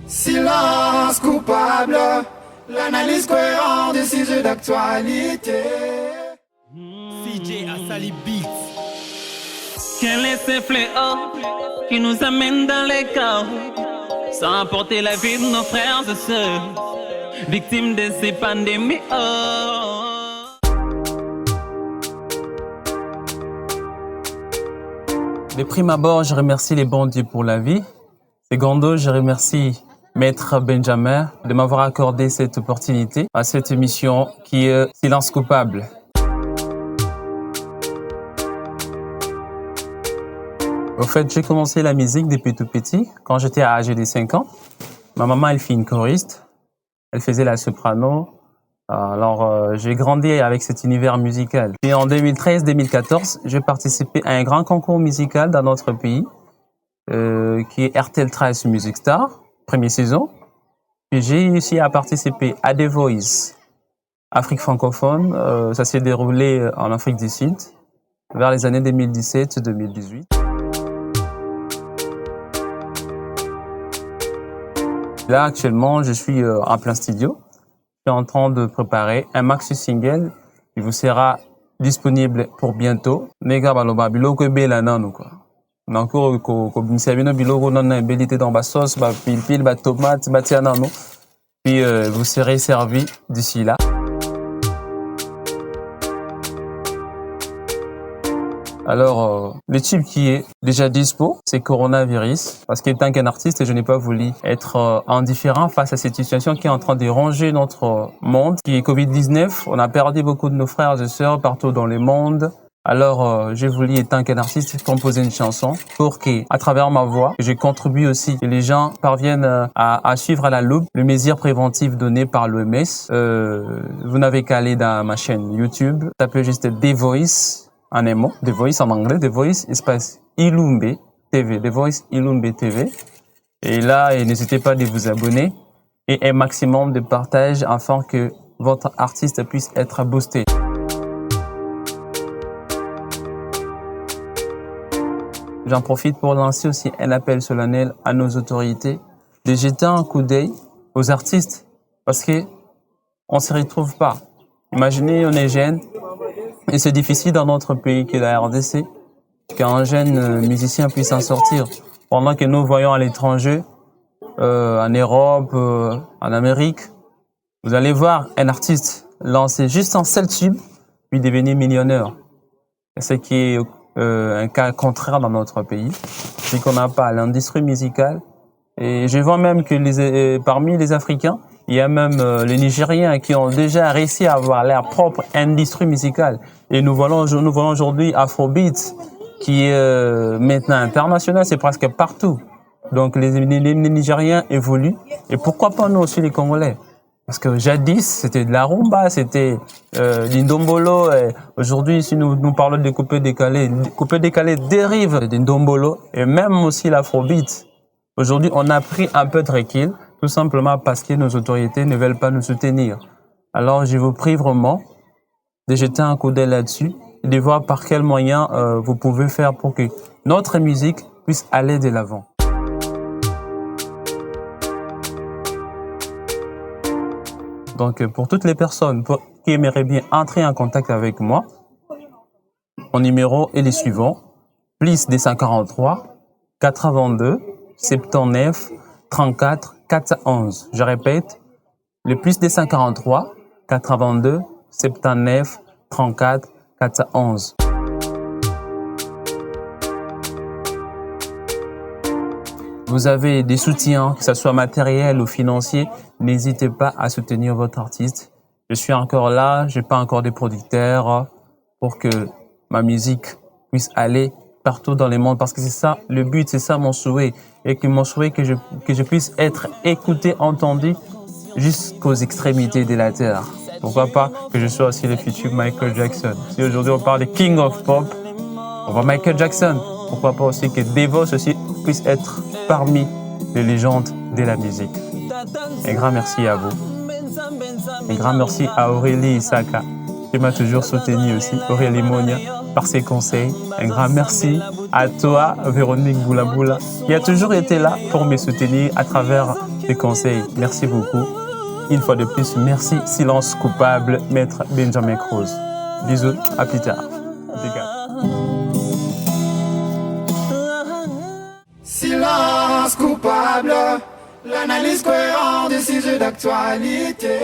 Silence coupable, l'analyse cohérente des sujets d'actualité. CJ a Sali Beats. Quel est ce fléau qui nous amène dans les chaos, sans apporter la vie de nos frères et sœurs, victimes de ces pandémies. De prime abord, je remercie les bons dieux pour la vie. Secondo, je remercie Maître Benjamin de m'avoir accordé cette opportunité à cette émission qui est Silence coupable. Au fait, j'ai commencé la musique depuis tout petit, quand j'étais âgé de 5 ans. Ma maman, elle fait une choriste. Elle faisait la soprano. Alors, j'ai grandi avec cet univers musical. Et en 2013-2014, j'ai participé à un grand concours musical dans notre pays, qui est RTL Trace Music Star, première saison. Puis j'ai réussi à participer à The Voice, Afrique francophone. Ça s'est déroulé en Afrique du Sud, vers les années 2017-2018. Là, actuellement, je suis en plein studio. Je suis en train de préparer un maxi single qui vous sera disponible pour bientôt. Nega baloba biloko bela nanu quoi. Encore ko bisabino biloko nana belité dans ba sauce, ba pile ba tomate, ba tia nanu. Puis vous serez servi d'ici là. Alors, le tube qui est déjà dispo, c'est Coronavirus. Parce qu'étant qu'un artiste, je n'ai pas voulu être indifférent face à cette situation qui est en train de ronger notre monde, qui est Covid-19. On a perdu beaucoup de nos frères et sœurs partout dans le monde. Alors, j'ai voulu, étant qu'un artiste, composer une chanson pour que, à travers ma voix, je contribue aussi que les gens parviennent à suivre à la loupe les mesures préventives données par l'OMS. Vous n'avez qu'à aller dans ma chaîne YouTube, tapez juste The Voice. En un mot, The Voice en anglais, The Voice espace Ilumbe TV, The Voice Ilumbe TV. Et là, n'hésitez pas à vous abonner et un maximum de partage afin que votre artiste puisse être boosté. J'en profite pour lancer aussi un appel solennel à nos autorités de jeter un coup d'œil aux artistes parce que on se retrouve pas. Imaginez, on est jeune. Et c'est difficile dans notre pays qui est la RDC qu'un jeune musicien puisse en sortir. Pendant que nous voyons à l'étranger, en Europe, en Amérique, vous allez voir un artiste lancer juste un seul tube, puis devenir millionnaire. Ce qui est un cas contraire dans notre pays. C'est qu'on n'a pas l'industrie musicale. Et je vois même que parmi les Africains, il y a même les Nigériens qui ont déjà réussi à avoir leur propre industrie musicale. Et nous voyons aujourd'hui Afrobeat qui est maintenant international, c'est presque partout. Donc les Nigériens évoluent. Et pourquoi pas nous aussi les Congolais? Parce que jadis, c'était de la rumba, c'était l'Indombolo. Aujourd'hui, si nous parlons de coupé-décalé dérive d'Indombolo et même aussi l'Afrobeat. Aujourd'hui, on a pris un peu de recul, tout simplement parce que nos autorités ne veulent pas nous soutenir. Alors, je vous prie vraiment de jeter un coup d'œil là-dessus et de voir par quels moyens vous pouvez faire pour que notre musique puisse aller de l'avant. Donc, pour toutes les personnes qui aimeraient bien entrer en contact avec moi, mon numéro est le suivant, +243 82 79 34 411. Je répète, le +243 82 79 34 411. Vous avez des soutiens, que ce soit matériel ou financier, n'hésitez pas à soutenir votre artiste. Je suis encore là, j'ai pas encore de producteurs pour que ma musique puisse aller partout dans le monde parce que c'est ça, le but, c'est ça mon souhait. Et que mon souhait que je puisse être écouté, entendu jusqu'aux extrémités de la terre. Pourquoi pas que je sois aussi le futur Michael Jackson. Si aujourd'hui on parle de King of Pop, on va Michael Jackson. Pourquoi pas aussi que The Voice aussi puisse être parmi les légendes de la musique. Un grand merci à vous. Un grand merci à Aurélie Isaka qui m'a toujours soutenu aussi, Aurélie Monia, par ses conseils. Un grand merci à toi, Véronique Boulaboula, qui a toujours été là pour me soutenir à travers des conseils. Merci beaucoup. Une fois de plus, merci Silence coupable, Maître Benjamin Cruz. Bisous, à plus tard. Silence coupable, l'analyse cohérente des sujets d'actualité.